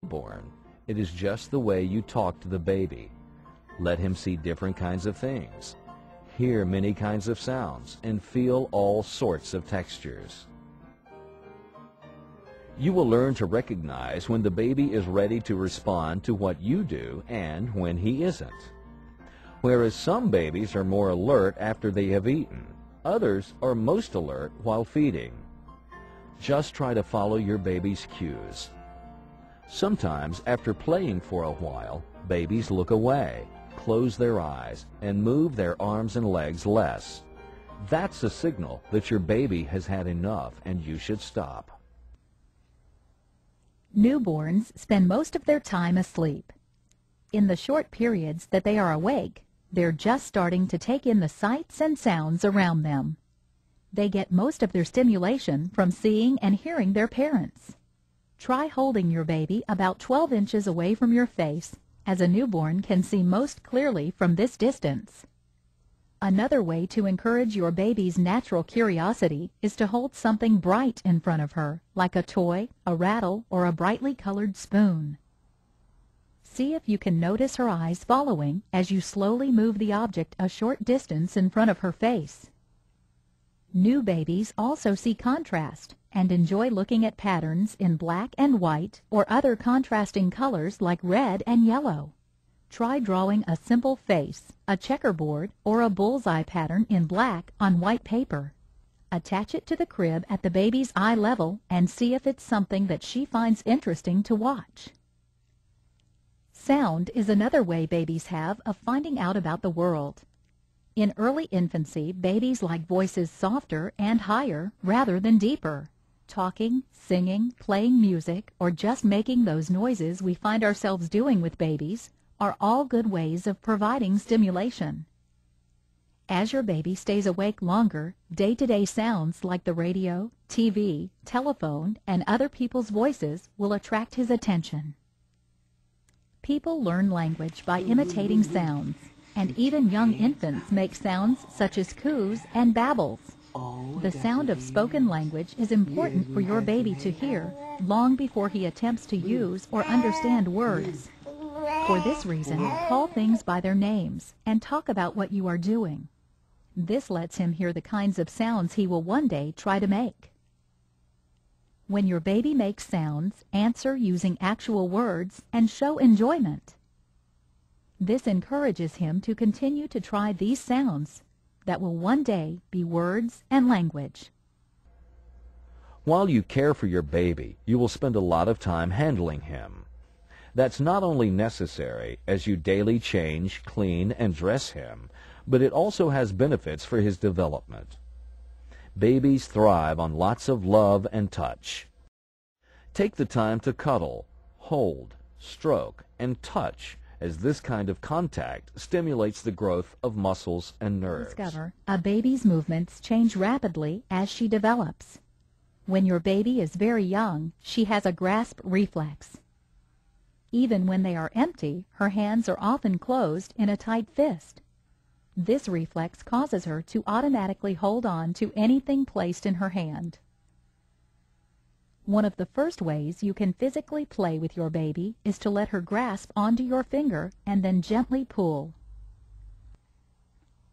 Born, it is just the way you talk to the baby. Let him see different kinds of things, hear many kinds of sounds, and feel all sorts of textures. You will learn to recognize when the baby is ready to respond to what you do and when he isn't. Whereas some babies are more alert after they have eaten, others are most alert while feeding. Just try to follow your baby's cues. Sometimes, after playing for a while, babies look away, close their eyes, and move their arms and legs less. That's a signal that your baby has had enough and you should stop. Newborns spend most of their time asleep. In the short periods that they are awake, they're just starting to take in the sights and sounds around them. They get most of their stimulation from seeing and hearing their parents. Try holding your baby about 12 inches away from your face, as a newborn can see most clearly from this distance. Another way to encourage your baby's natural curiosity is to hold something bright in front of her, like a toy, a rattle, or a brightly colored spoon. See if you can notice her eyes following as you slowly move the object a short distance in front of her face. New babies also see contrast and enjoy looking at patterns in black and white or other contrasting colors like red and yellow. Try drawing a simple face, a checkerboard, or a bullseye pattern in black on white paper. Attach it to the crib at the baby's eye level and see if it's something that she finds interesting to watch. Sound is another way babies have of finding out about the world. In early infancy, babies like voices softer and higher rather than deeper. Talking, singing, playing music, or just making those noises we find ourselves doing with babies are all good ways of providing stimulation. As your baby stays awake longer, day-to-day sounds like the radio, TV, telephone, and other people's voices will attract his attention. People learn language by imitating sounds, and even young infants make sounds such as coos and babbles. The sound of spoken language is important for your baby to hear long before he attempts to use or understand words. For this reason, call things by their names and talk about what you are doing. This lets him hear the kinds of sounds he will one day try to make. When your baby makes sounds, answer using actual words and show enjoyment. This encourages him to continue to try these sounds that will one day be words and language. While you care for your baby, you will spend a lot of time handling him. That's not only necessary as you daily change, clean, and dress him, but it also has benefits for his development. Babies thrive on lots of love and touch. Take the time to cuddle, hold, stroke, and touch, as this kind of contact stimulates the growth of muscles and nerves. Discover a baby's movements change rapidly as she develops. When your baby is very young, she has a grasp reflex. Even when they are empty, her hands are often closed in a tight fist. This reflex causes her to automatically hold on to anything placed in her hand. One of the first ways you can physically play with your baby is to let her grasp onto your finger and then gently pull.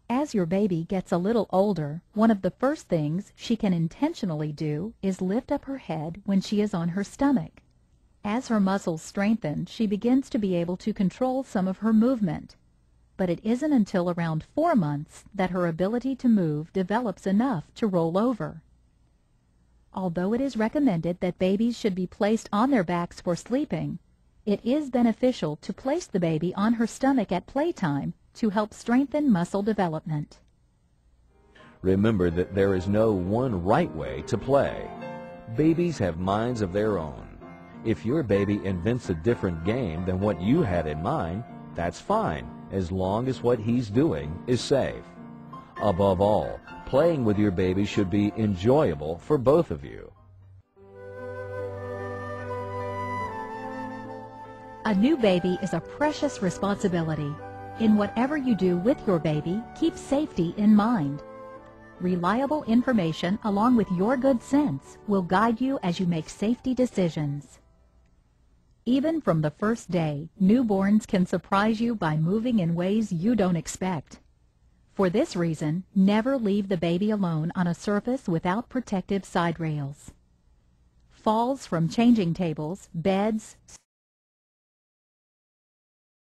As your baby gets a little older, one of the first things she can intentionally do is lift up her head when she is on her stomach. As her muscles strengthen, she begins to be able to control some of her movement. But it isn't until around 4 months that her ability to move develops enough to roll over. Although it is recommended that babies should be placed on their backs for sleeping, it is beneficial to place the baby on her stomach at playtime to help strengthen muscle development. Remember that there is no one right way to play. Babies have minds of their own. If your baby invents a different game than what you had in mind, that's fine, as long as what he's doing is safe. Above all, playing with your baby should be enjoyable for both of you. A new baby is a precious responsibility. In whatever you do with your baby, keep safety in mind. Reliable information along with your good sense will guide you as you make safety decisions. Even from the first day, newborns can surprise you by moving in ways you don't expect. For this reason, never leave the baby alone on a surface without protective side rails. Falls from changing tables, beds,